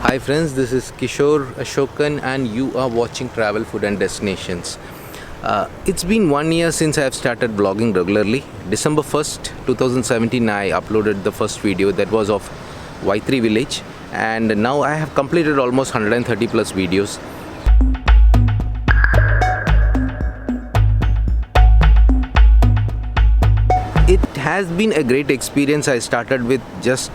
Hi friends, this is Kishore, Asokan, and you are watching Travel, Food and Destinations. It's been 1 year since I have started vlogging regularly. December 1st, 2017, I uploaded the first video that was of Y3 village, and now I have completed almost 130 plus videos. It has been a great experience. I started with just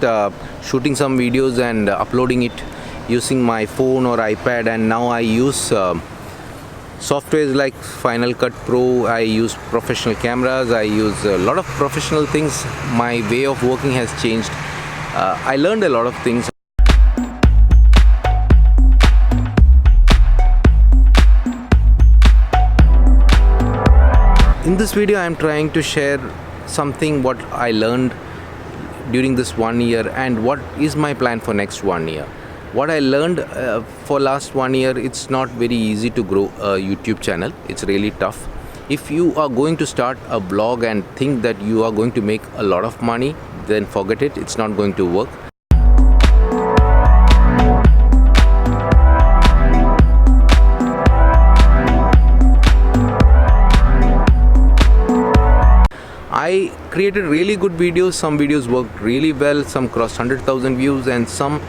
shooting some videos and uploading it using my phone or iPad, and now I use softwares like Final Cut Pro. I use professional cameras. I use a lot of professional things. My way of working has changed. I learned a lot of things. In this video I am trying to share something what I learned during this 1 year and what is my plan for next 1 year. What I learned for last 1 year, it's not very easy to grow a YouTube channel. It's really tough. If you are going to start a blog and think that you are going to make a lot of money, then forget it. It's not going to work. I created really good videos. Some videos worked really well, some crossed 100,000 views, and some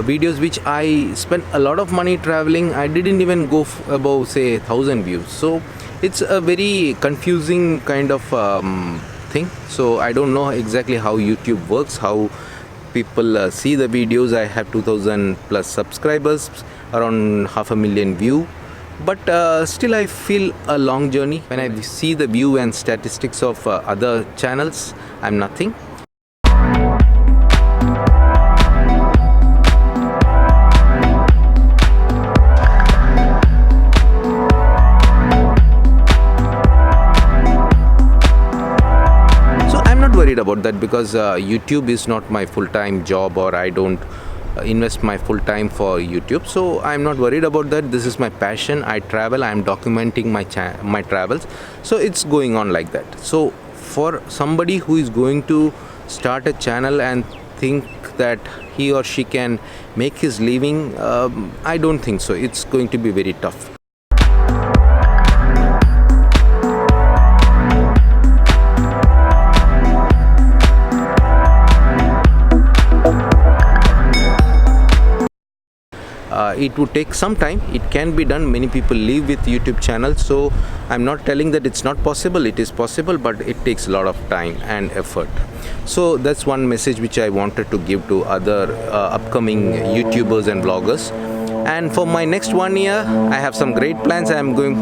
videos which I spent a lot of money traveling, I didn't even go above say 1,000 views. So it's a very confusing kind of thing. So I don't know exactly how YouTube works, how people see the videos. I have 2,000 plus subscribers, around 500,000 view. But still I feel a long journey. When I see the view and statistics of other channels, I'm nothing. So I'm not worried about that because YouTube is not my full-time job, or I don't invest my full time for YouTube. So I'm not worried about that. This is my passion. I travel. I'm documenting my travels. So it's going on like that. So for somebody who is going to start a channel and think that he or she can make his living, I don't think so. It's going to be very tough. It would take some time. It can be done. Many people live with YouTube channels, so I'm not telling that it's not possible. It is possible, but it takes a lot of time and effort. So that's one message which I wanted to give to other upcoming YouTubers and vloggers. And for my next 1 year, I have some great plans. I'm going.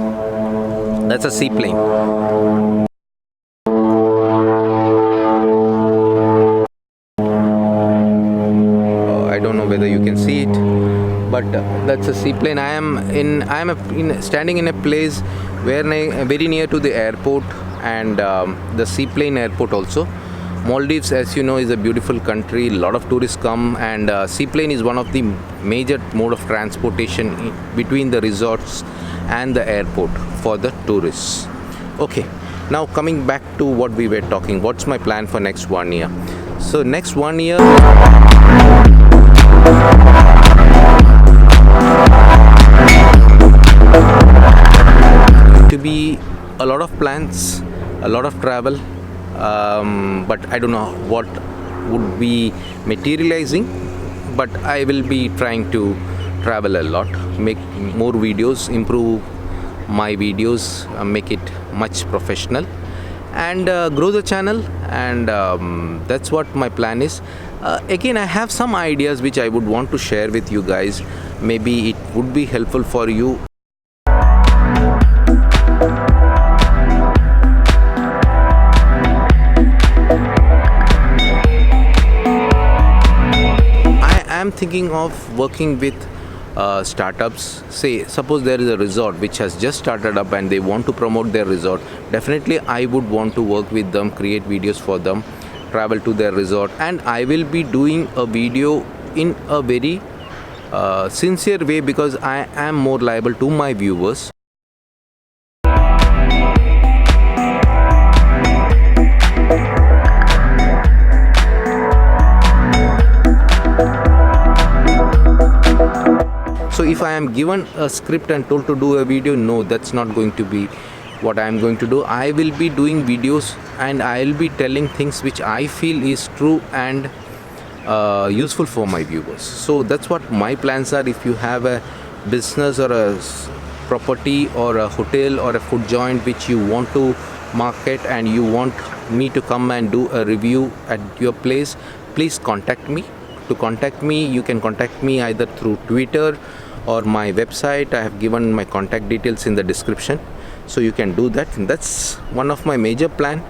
That's a seaplane. I don't know whether you can see it, but that's a seaplane. I am standing in a place where very near to the airport and the seaplane airport also. Maldives, as you know, is a beautiful country. A lot of tourists come, and seaplane is one of the major mode of transportation between the resorts and the airport for the tourists. Okay, now coming back to what we were talking. What's my plan for next 1 year? So next 1 year, to be a lot of plans, a lot of travel, but I don't know what would be materializing, but I will be trying to travel a lot, make more videos, improve my videos, make it much professional, and grow the channel. And that's what my plan is. Again, I have some ideas which I would want to share with you guys. Maybe it would be helpful for you. I am thinking of working with startups. Say, suppose there is a resort which has just started up and they want to promote their resort. Definitely I would want to work with them, create videos for them, travel to their resort, and I will be doing a video in a very sincere way because I am more liable to my viewers. if I am given a script and told to do a video, no, that's not going to be what I am going to do. I will be doing videos and I will be telling things which I feel is true and useful for my viewers. So that's what my plans are. If you have a business or a property or a hotel or a food joint which you want to market and you want me to come and do a review at your place, please contact me. To contact me, you can contact me either through Twitter or my website. I have given my contact details in the description, so you can do that. And that's one of my major plan.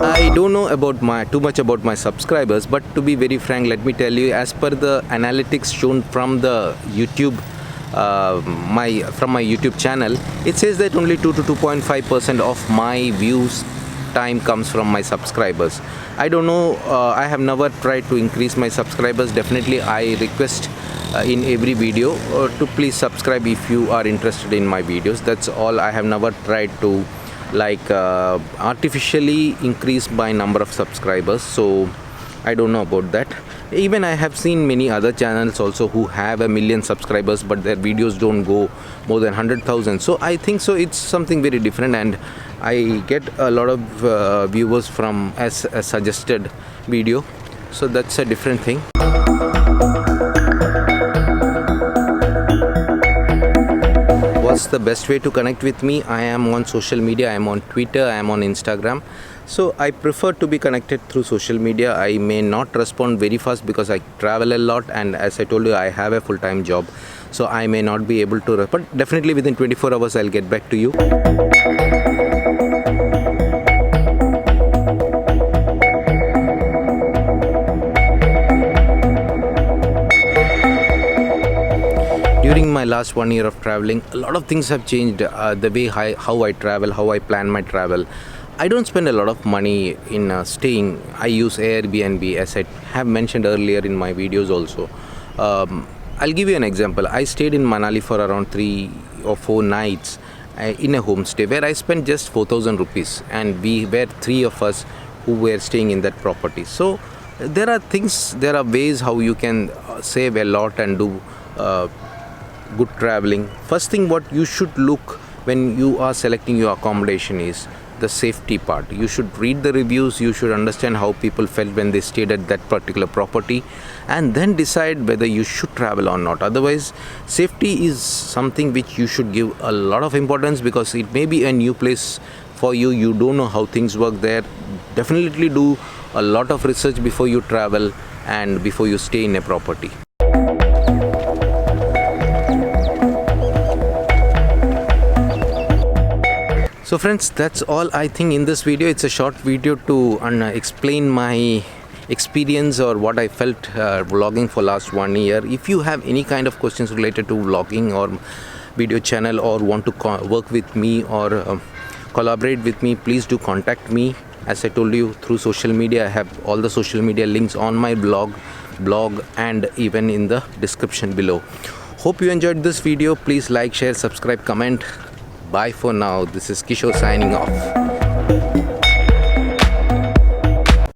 I don't know about too much about my subscribers, but to be very frank, let me tell you, as per the analytics shown from the YouTube, from my YouTube channel, it says that only 2 to 2.5% of my views time comes from my subscribers. I don't know, I have never tried to increase my subscribers. Definitely I request in every video to please subscribe if you are interested in my videos. That's all. I have never tried to artificially increase my number of subscribers, so I don't know about that. Even I have seen many other channels also who have 1 million subscribers, but their videos don't go more than 100,000. So I think so it's something very different, and I get a lot of viewers from as a suggested video, so that's a different thing. What's the best way to connect with me? I am on social media. I am on Twitter, I am on Instagram. So I prefer to be connected through social media. I may not respond very fast because I travel a lot, and as I told you, I have a full-time job, so I may not be able to, but definitely within 24 hours I'll get back to you. During my last 1 year of traveling, a lot of things have changed. The way how I travel, how I plan my travel. I don't spend a lot of money in staying. I use Airbnb, as I have mentioned earlier in my videos also. I'll give you an example. I stayed in Manali for around 3 or 4 nights in a homestay where I spent just 4,000 rupees, and we were 3 of us who were staying in that property. So there are ways how you can save a lot and do good traveling. First thing what you should look when you are selecting your accommodation is the safety part. You should read the reviews, you should understand how people felt when they stayed at that particular property, and then decide whether you should travel or not. Otherwise, safety is something which you should give a lot of importance, because it may be a new place for you. You don't know how things work there. Definitely do a lot of research before you travel and before you stay in a property. So friends, that's all I think in this video. It's a short video to explain my experience or what I felt vlogging for last 1 year. If you have any kind of questions related to vlogging or video channel, or want to work with me or collaborate with me, please do contact me. As I told you, through social media. I have all the social media links on my blog and even in the description below. Hope you enjoyed this video. Please like, share, subscribe, comment. Bye for now. This is Kishore signing off.